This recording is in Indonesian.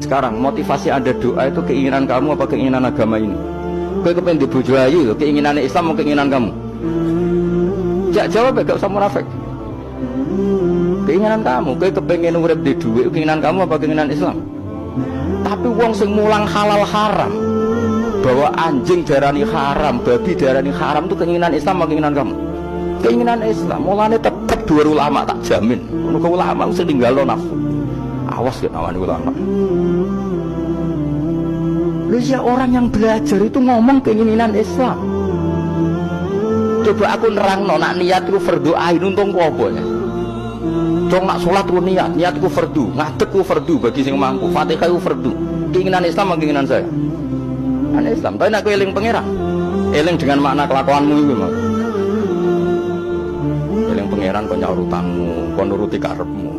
Sekarang motivasi Anda doa itu keinginan kamu apa keinginan agama ini? Kowe kepengen di bojo ayu, keinginan Islam atau keinginan kamu? Jawab gak usah munafik. Keinginan kamu, kowe kepengen urip di duit, keinginan kamu apa keinginan Islam? Tapi wong sing mulang halal haram, bahwa anjing darani haram, babi darani haram itu keinginan Islam atau keinginan kamu? Keinginan Islam. Mulane tetep dua ulama tak jamin. Mergo ulama sing ninggalo nafsu. Awas ya nawani ulama. Lu ya orang yang belajar itu ngomong keinginan Islam. Coba aku nerangno nak niat itu fardu ain untung ku apa ya? Cong nak salat ku niatku fardu, ngadeg ku fardu bagi sing mampu. Fatihah ku fardu. Keinginan Islam atau keinginan saya? Keinginan Islam. Tapi nak kowe eling pangeran. Eling dengan makna kelakuanmu iku mah. Eling pangeran kok nyaur utangmu, kok nuruti karepmu.